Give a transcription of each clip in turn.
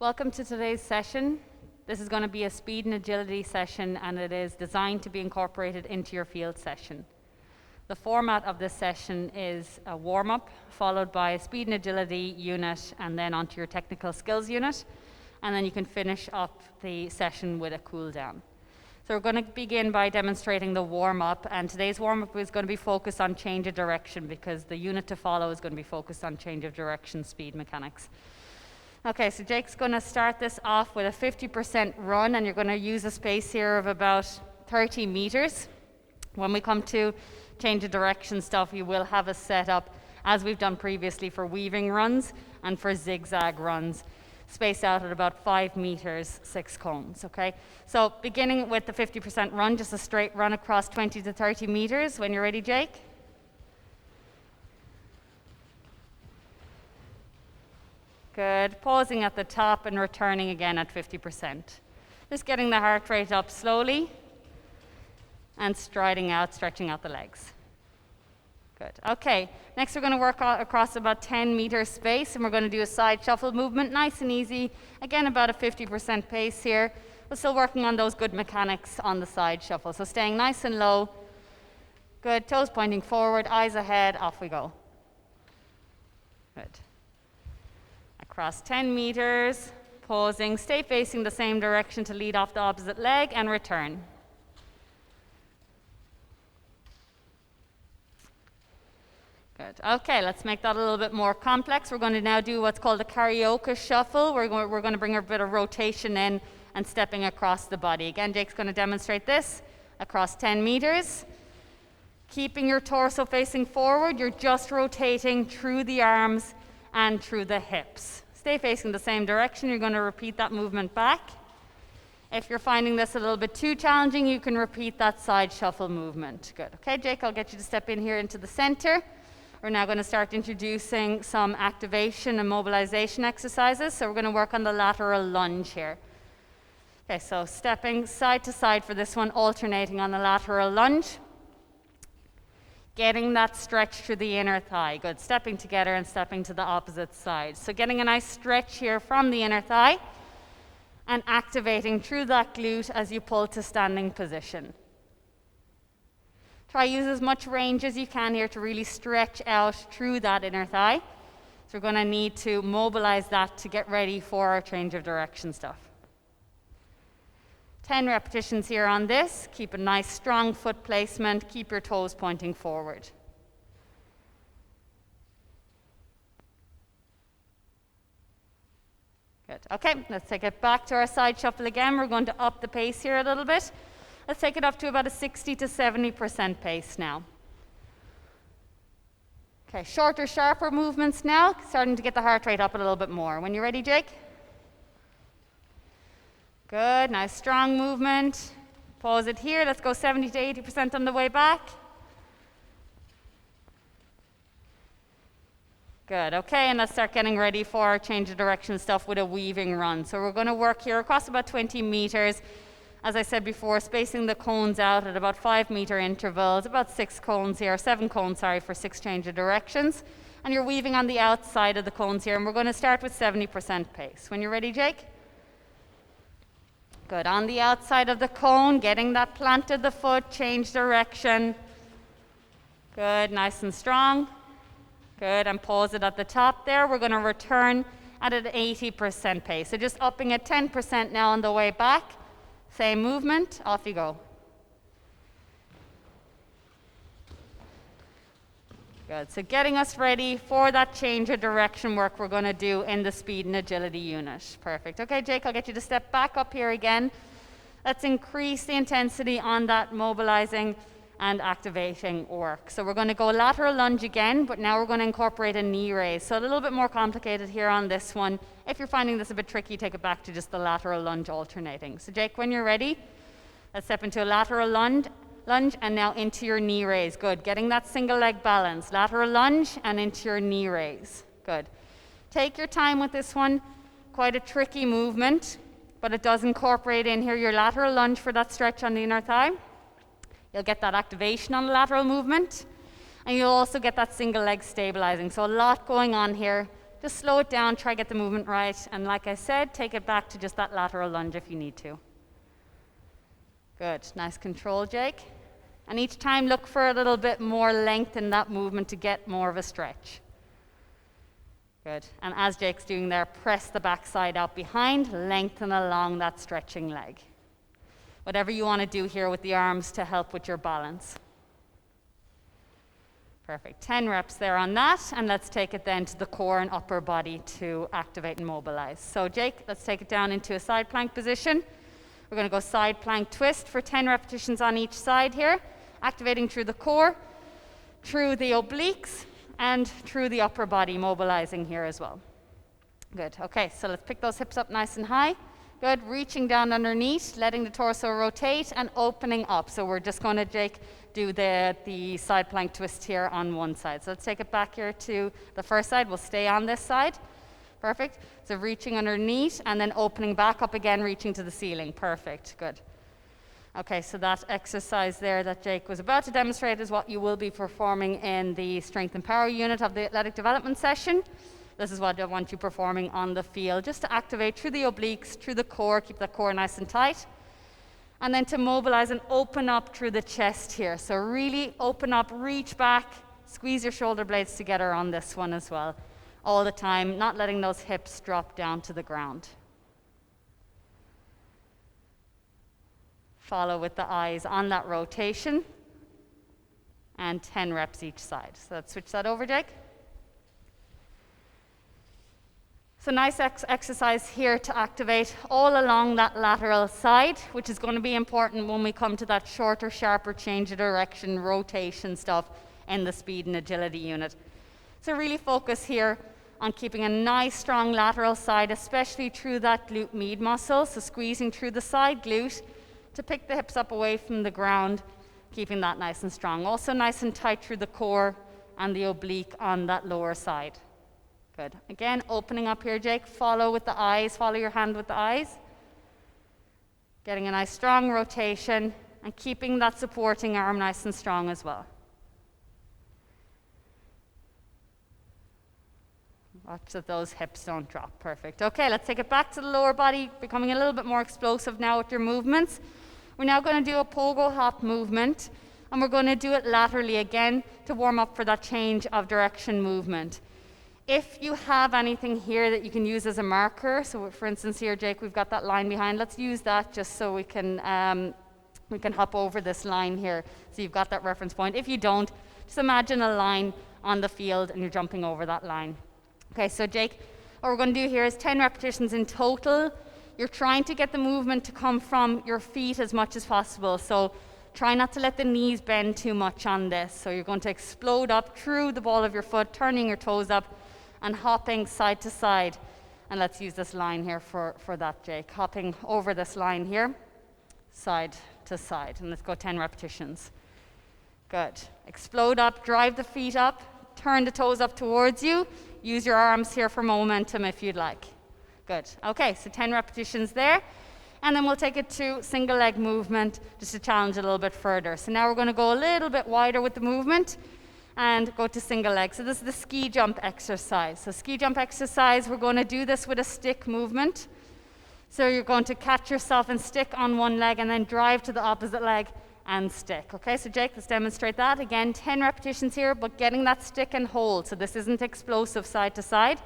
Welcome to today's session. This is going to be a speed and agility session, and it is designed to be incorporated into your field session. The format of this session is a warm-up, followed by a speed and agility unit, and then onto your technical skills unit. And then you can finish up the session with a cool down. So we're going to begin by demonstrating the warm-up, and today's warm-up is going to be focused on change of direction because the unit to follow is going to be focused on change of direction speed mechanics. Okay, so Jake's going to start this off with a 50% run, and you're going to use a space here of about 30 meters. When we come to change of direction stuff, you will have a setup, as we've done previously for weaving runs and for zigzag runs, spaced out at about 5 meters, 6 cones, okay? So beginning with the 50% run, just a straight run across 20 to 30 meters. When you're ready, Jake? Good. Pausing at the top and returning again at 50%. Just getting the heart rate up slowly and striding out, stretching out the legs. Good. Okay, next we're going to work across about 10 meter space, and we're going to do a side shuffle movement, nice and easy. Again, about a 50% pace here. We're still working on those good mechanics on the side shuffle. So staying nice and low. Good. Toes pointing forward, eyes ahead, off we go. Good. Across 10 meters, pausing, stay facing the same direction to lead off the opposite leg and return. Good. Okay, let's make that a little bit more complex. We're going to now do what's called a karaoke shuffle. We're going to bring a bit of rotation in and stepping across the body. Again, Jake's going to demonstrate this across 10 meters. Keeping your torso facing forward, you're just rotating through the arms and through the hips. Stay facing the same direction. You're going to repeat that movement back. If you're finding this a little bit too challenging, you can repeat that side shuffle movement. Good. Okay, Jake, I'll get you to step in here into the center. We're now going to start introducing some activation and mobilization exercises. So we're going to work on the lateral lunge here. Okay, so stepping side to side for this one, alternating on the lateral lunge. Getting that stretch through the inner thigh. Good. Stepping together and stepping to the opposite side. So getting a nice stretch here from the inner thigh and activating through that glute as you pull to standing position. Try use as much range as you can here to really stretch out through that inner thigh. So we're going to need to mobilize that to get ready for our change of direction stuff. 10 repetitions here on this. Keep a nice strong foot placement. Keep your toes pointing forward. Good. Okay, let's take it back to our side shuffle again. We're going to up the pace here a little bit. Let's take it up to about a 60 to 70% pace now. Okay, shorter, sharper movements now. Starting to get the heart rate up a little bit more. When you're ready, Jake? Good, nice strong movement. Pause it here. Let's go 70 to 80% on the way back. Good, okay, and let's start getting ready for our change of direction stuff with a weaving run. So we're going to work here across about 20 meters. As I said before, spacing the cones out at about 5 meter intervals, about 6 cones here, 7 cones, sorry, for 6 change of directions. And you're weaving on the outside of the cones here, and we're going to start with 70% pace. When you're ready, Jake? Good. On the outside of the cone, getting that plant of the foot, change direction. Good, nice and strong. Good, and pause it at the top there. We're going to return at an 80% pace. So just upping it 10% now on the way back. Same movement, off you go. Good, so getting us ready for that change of direction work we're going to do in the speed and agility unit. Perfect. Okay, Jake, I'll get you to step back up here again. Let's increase the intensity on that mobilizing and activating work. So we're going to go lateral lunge again, but now we're going to incorporate a knee raise. So a little bit more complicated here on this one. If you're finding this a bit tricky, take it back to just the lateral lunge alternating. So Jake, when you're ready, let's step into a lateral lunge and now into your knee raise. Good. Getting that single leg balance. Lateral lunge and into your knee raise. Good. Take your time with this one. Quite a tricky movement, but it does incorporate in here your lateral lunge for that stretch on the inner thigh. You'll get that activation on the lateral movement, and you'll also get that single leg stabilizing. So a lot going on here Just slow it down, try to get the movement right, and like I said, take it back to just that lateral lunge if you need to. Good, nice control, Jake. And each time look for a little bit more length in that movement to get more of a stretch. Good, and as Jake's doing there, press the back side out behind, lengthen along that stretching leg. Whatever you want to do here with the arms to help with your balance. Perfect, 10 reps there on that, and let's take it then to the core and upper body to activate and mobilize. So Jake, let's take it down into a side plank position. We're going to go side plank twist for 10 repetitions on each side here, activating through the core, through the obliques, and through the upper body, mobilizing here as well. Good, okay, so let's pick those hips up nice and high. Good, reaching down underneath, letting the torso rotate and opening up. So we're just going to, Jake, do the side plank twist here on one side. So let's take it back here to the first side. We'll stay on this side. Perfect. So reaching underneath and then opening back up again, reaching to the ceiling. Perfect, good. Okay, so that exercise there that Jake was about to demonstrate is what you will be performing in the strength and power unit of the athletic development session. This is what I want you performing on the field, just to activate through the obliques, through the core, keep that core nice and tight. And then to mobilize and open up through the chest here. So really open up, reach back, squeeze your shoulder blades together on this one as well. All the time, not letting those hips drop down to the ground. Follow with the eyes on that rotation. And 10 reps each side. So let's switch that over, Jake. So nice exercise here to activate all along that lateral side, which is going to be important when we come to that shorter, sharper change of direction, rotation stuff in the speed and agility unit. So really focus here on keeping a nice, strong lateral side, especially through that glute med muscle. So squeezing through the side glute to pick the hips up away from the ground, keeping that nice and strong. Also nice and tight through the core and the oblique on that lower side. Good. Again, opening up here, Jake. Follow with the eyes. Follow your hand with the eyes. Getting a nice strong rotation and keeping that supporting arm nice and strong as well. Watch that those hips don't drop. Perfect. Okay, let's take it back to the lower body, becoming a little bit more explosive now with your movements. We're now going to do a pogo hop movement, and we're going to do it laterally again to warm up for that change of direction movement. If you have anything here that you can use as a marker, so for instance here, Jake, we've got that line behind. Let's use that just so we can hop over this line here. So you've got that reference point. If you don't, just imagine a line on the field and you're jumping over that line. Okay, so Jake, what we're going to do here is 10 repetitions in total. You're trying to get the movement to come from your feet as much as possible. So try not to let the knees bend too much on this. So you're going to explode up through the ball of your foot, turning your toes up, and hopping side to side. And let's use this line here for that, Jake. Hopping over this line here, side to side. And let's go 10 repetitions. Good. Explode up, drive the feet up, turn the toes up towards you. Use your arms here for momentum if you'd like. Good. Okay, so 10 repetitions there. And then we'll take it to single leg movement just to challenge a little bit further. So now we're going to go a little bit wider with the movement and go to single leg. So this is the ski jump exercise. So ski jump exercise, we're going to do this with a stick movement. So you're going to catch yourself and stick on one leg and then drive to the opposite leg and stick. Okay, so Jake, let's demonstrate that. Again, 10 repetitions here, but getting that stick and hold. So this isn't explosive side to side.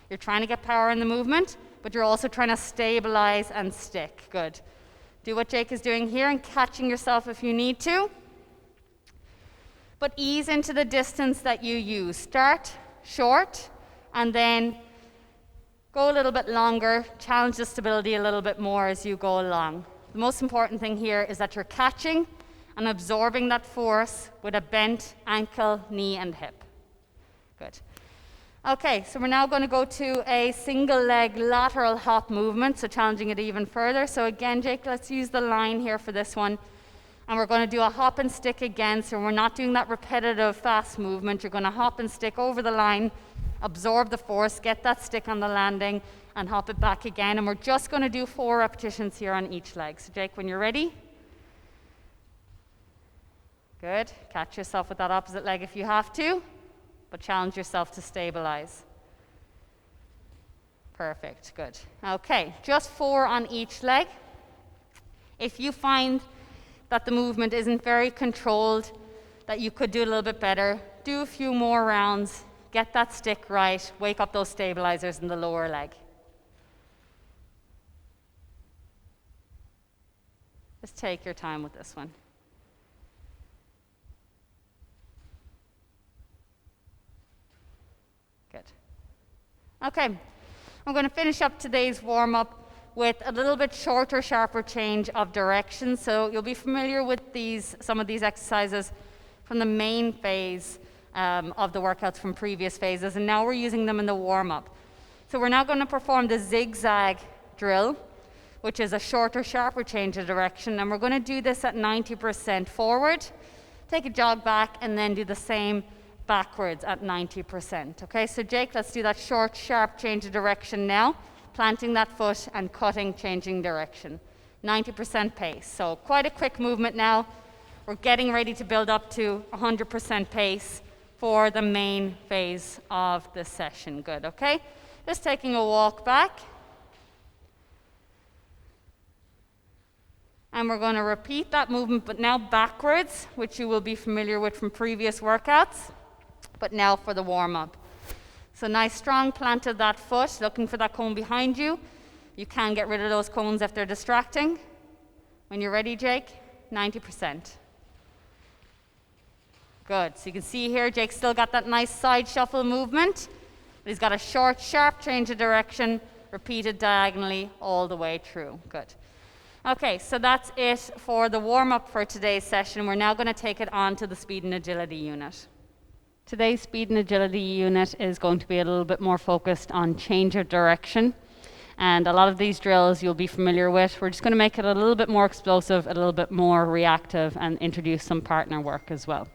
You're trying to get power in the movement, but you're also trying to stabilize and stick. Good. Do what Jake is doing here and catching yourself if you need to. But ease into the distance that you use. Start short and then go a little bit longer, challenge the stability a little bit more as you go along. The most important thing here is that you're catching and absorbing that force with a bent ankle, knee, and hip. Good. Okay, so we're now going to go to a single leg lateral hop movement, so challenging it even further. So again, Jake, let's use the line here for this one. And we're going to do a hop and stick again, so we're not doing that repetitive fast movement. You're going to hop and stick over the line, absorb the force, get that stick on the landing, and hop it back again. And we're just going to do 4 repetitions here on each leg. So Jake, when you're ready. Good. Catch yourself with that opposite leg if you have to, but challenge yourself to stabilize. Perfect, good. Okay, just 4 on each leg. If you find that the movement isn't very controlled, that you could do a little bit better, do a few more rounds, get that stick right, wake up those stabilizers in the lower leg. Just take your time with this one. Good. Okay, I'm going to finish up today's warm-up with a little bit shorter, sharper change of direction. So you'll be familiar with some of these exercises from the main phase of the workouts from previous phases, and now we're using them in the warm-up. So we're now going to perform the zigzag drill, which is a shorter, sharper change of direction, and we're going to do this at 90% forward, take a jog back, and then do the same backwards at 90%. Okay, so Jake, let's do that short, sharp change of direction now, planting that foot and cutting, changing direction. 90% pace. So quite a quick movement now. We're getting ready to build up to 100% pace for the main phase of the session. Good, okay? Just taking a walk back. And we're going to repeat that movement, but now backwards, which you will be familiar with from previous workouts, but now for the warm-up. So nice strong plant of that foot, looking for that cone behind you. You can get rid of those cones if they're distracting. When you're ready, Jake, 90%. Good, so you can see here, Jake's still got that nice side shuffle movement. But he's got a short, sharp change of direction, repeated diagonally all the way through. Good. Okay, so that's it for the warm-up for today's session. We're now going to take it on to the speed and agility unit. Today's speed and agility unit is going to be a little bit more focused on change of direction. And a lot of these drills you'll be familiar with. We're just going to make it a little bit more explosive, a little bit more reactive, and introduce some partner work as well.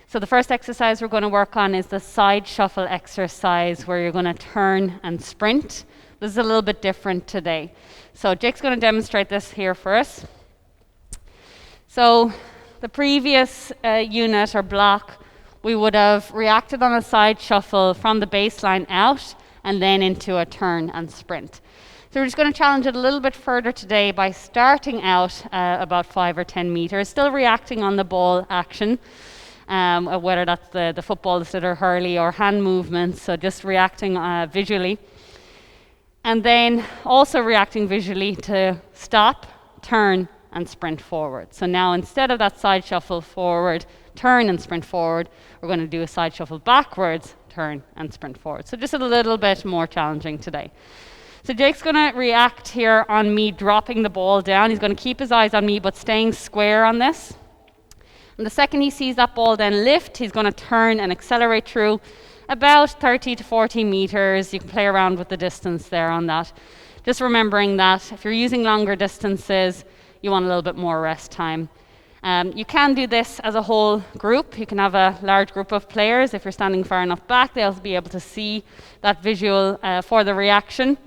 So the first exercise we're going to work on is the side shuffle exercise, where you're going to turn and sprint. This is a little bit different today. So Jake's going to demonstrate this here for us. So the previous unit or block, we would have reacted on a side shuffle from the baseline out and then into a turn and sprint. So we're just going to challenge it a little bit further today by starting out about 5 or 10 meters, still reacting on the ball action, whether that's the football, the sitter, hurley, or hand movements, so just reacting visually. And then also reacting visually to stop, turn, and sprint forward. So now instead of that side shuffle forward, turn and sprint forward, we're going to do a side shuffle backwards, turn and sprint forward. So just a little bit more challenging today. So Jake's going to react here on me dropping the ball down. He's going to keep his eyes on me but staying square on this. And the second he sees that ball then lift, he's going to turn and accelerate through about 30 to 40 meters. You can play around with the distance there on that. Just remembering that if you're using longer distances, you want a little bit more rest time. You can do this as a whole group. You can have a large group of players. If you're standing far enough back, they'll be able to see that visual for the reaction.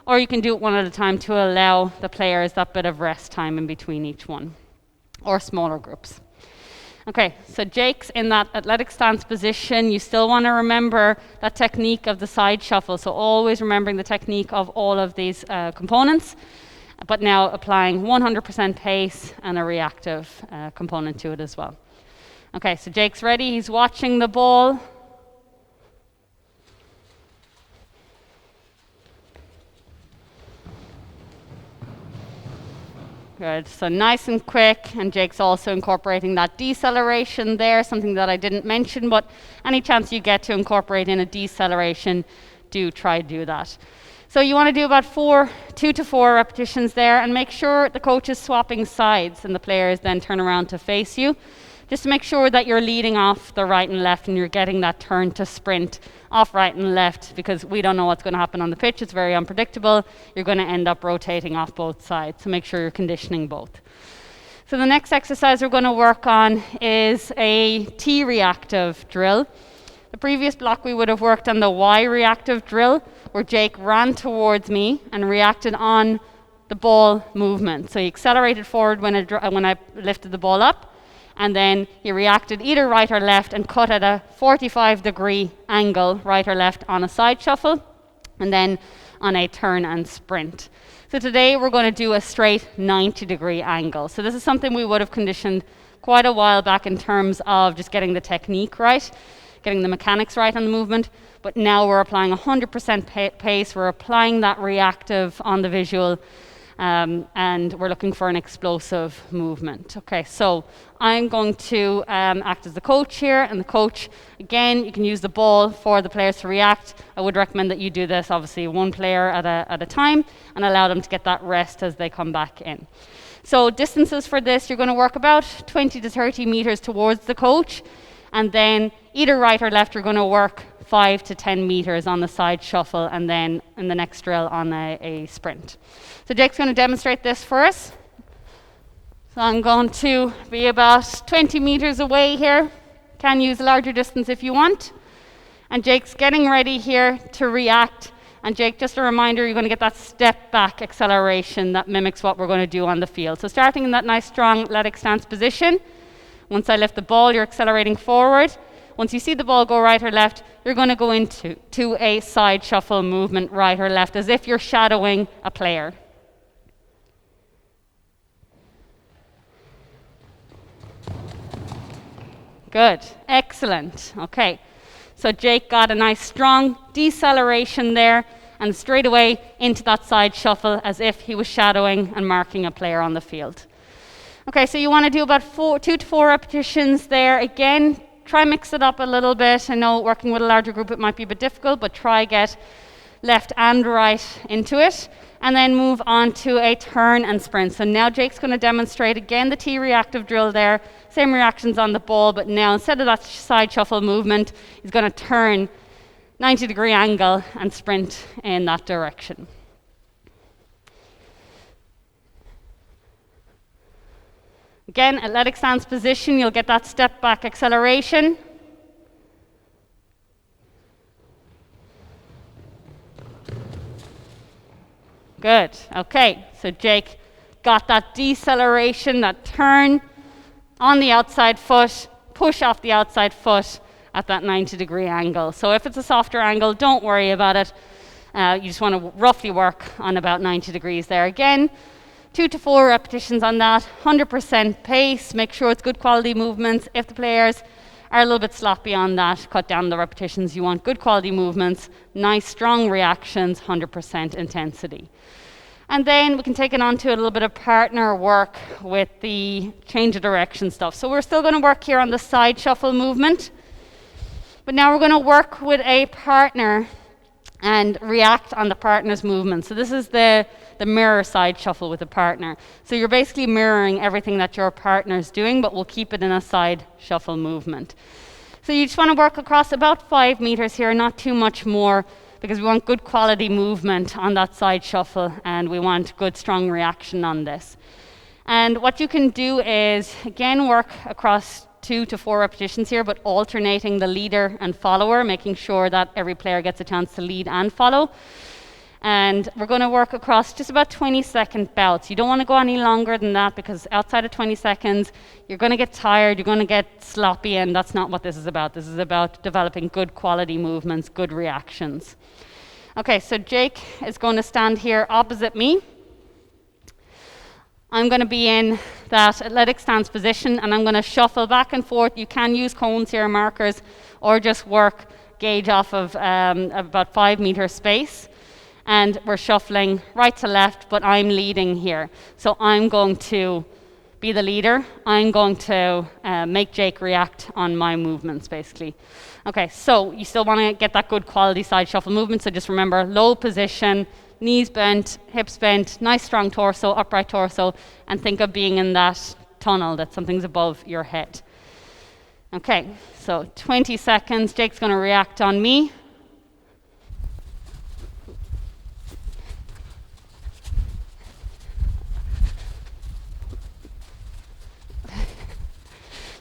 Or you can do it one at a time to allow the players that bit of rest time in between each one, or smaller groups. Okay, so Jake's in that athletic stance position. You still want to remember that technique of the side shuffle. So always remembering the technique of all of these components, but now applying 100% pace and a reactive component to it as well. Okay, so Jake's ready. He's watching the ball. Good, so nice and quick, and Jake's also incorporating that deceleration there, something that I didn't mention, but any chance you get to incorporate in a deceleration, do try to do that. So you want to do about 2 to 4 repetitions there, and make sure the coach is swapping sides and the players then turn around to face you. Just to make sure that you're leading off the right and left and you're getting that turn to sprint off right and left, because we don't know what's going to happen on the pitch. It's very unpredictable. You're going to end up rotating off both sides, so make sure you're conditioning both. So the next exercise we're going to work on is a T reactive drill. The previous block we would have worked on the Y reactive drill, where Jake ran towards me and reacted on the ball movement. So he accelerated forward when I lifted the ball up, and then he reacted either right or left and cut at a 45-degree angle, right or left, on a side shuffle. And then on a turn and sprint. So today we're going to do a straight 90-degree angle. So this is something we would have conditioned quite a while back in terms of just getting the technique right, getting the mechanics right on the movement, but now we're applying 100% pace, we're applying that reactive on the visual, and we're looking for an explosive movement. Okay, so I'm going to act as the coach here, and the coach, again, you can use the ball for the players to react. I would recommend that you do this, obviously, one player at a time, and allow them to get that rest as they come back in. So distances for this, you're going to work about 20 to 30 meters towards the coach, and then either right or left, you're going to work 5 to 10 meters on the side shuffle, and then in the next drill on a sprint. So Jake's going to demonstrate this for us. So I'm going to be about 20 meters away here. Can use a larger distance if you want. And Jake's getting ready here to react. And Jake, just a reminder, you're going to get that step back acceleration that mimics what we're going to do on the field. So starting in that nice strong athletic stance position. Once I lift the ball, you're accelerating forward. Once you see the ball go right or left, you're going to go into a side shuffle movement right or left, as if you're shadowing a player. Good, excellent. Okay, so Jake got a nice strong deceleration there, and straight away into that side shuffle as if he was shadowing and marking a player on the field. Okay, so you want to do about 2 to 4 repetitions there. Again, try mix it up a little bit. I know working with a larger group it might be a bit difficult, but try get left and right into it. And then move on to a turn and sprint. So now Jake's going to demonstrate again the T reactive drill there. Same reactions on the ball, but now instead of that side shuffle movement, he's going to turn 90-degree angle and sprint in that direction. Again, athletic stance position, you'll get that step back acceleration. Good, okay, so Jake got that deceleration, that turn on the outside foot, push off the outside foot at that 90-degree angle. So if it's a softer angle, don't worry about it. You just want to roughly work on about 90 degrees there. Again, 2 to 4 repetitions on that, 100% pace, make sure it's good quality movements. If the players are a little bit sloppy on that, cut down the repetitions. You want good quality movements, nice strong reactions, 100% intensity. And then we can take it on to a little bit of partner work with the change of direction stuff. So we're still going to work here on the side shuffle movement, but now we're going to work with a partner and react on the partner's movement. So this is the mirror side shuffle with a partner. So you're basically mirroring everything that your partner's doing, but we'll keep it in a side shuffle movement. So you just want to work across about 5 meters here, not too much more, because we want good quality movement on that side shuffle, and we want good strong reaction on this. And what you can do is, again, work across 2 to 4 repetitions here, but alternating the leader and follower, making sure that every player gets a chance to lead and follow. And we're going to work across just about 20-second bouts. You don't want to go any longer than that, because outside of 20 seconds, you're going to get tired, you're going to get sloppy, and that's not what this is about. This is about developing good quality movements, good reactions. Okay, so Jake is going to stand here opposite me. I'm going to be in that athletic stance position, and I'm going to shuffle back and forth. You can use cones here, markers, or just work gauge off of about 5 meter space. And we're shuffling right to left, but I'm leading here. So I'm going to be the leader. I'm going to make Jake react on my movements, basically. Okay, so you still want to get that good quality side shuffle movement. So just remember, low position, knees bent, hips bent, nice strong torso, upright torso, and think of being in that tunnel, that something's above your head. Okay, so 20 seconds, Jake's going to react on me.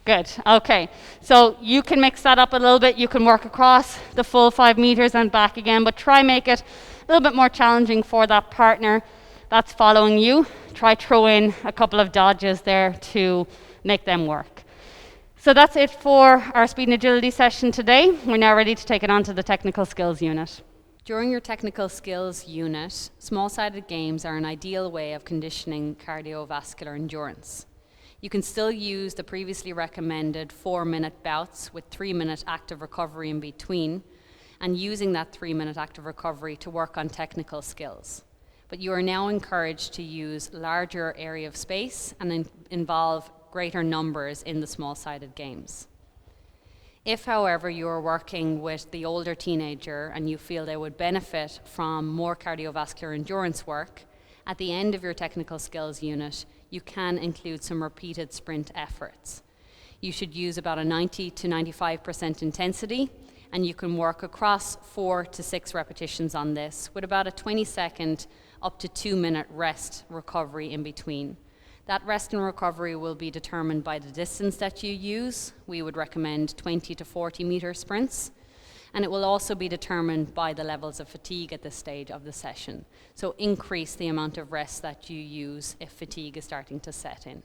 Good, okay. So you can mix that up a little bit. You can work across the full 5 meters and back again, but try make it a little bit more challenging for that partner that's following you. Try throw in a couple of dodges there to make them work. So that's it for our speed and agility session today. We're now ready to take it on to the technical skills unit. During your technical skills unit, small-sided games are an ideal way of conditioning cardiovascular endurance. You can still use the previously recommended 4-minute bouts with 3-minute active recovery in between, and using that 3-minute active recovery to work on technical skills. But you are now encouraged to use larger area of space and involve greater numbers in the small-sided games. If, however, you are working with the older teenager and you feel they would benefit from more cardiovascular endurance work, at the end of your technical skills unit, you can include some repeated sprint efforts. You should use about a 90 to 95% intensity, and you can work across 4 to 6 repetitions on this with about a 20-second up to 2-minute rest recovery in between. That rest and recovery will be determined by the distance that you use. We would recommend 20 to 40 meter sprints. And it will also be determined by the levels of fatigue at this stage of the session. So increase the amount of rest that you use if fatigue is starting to set in.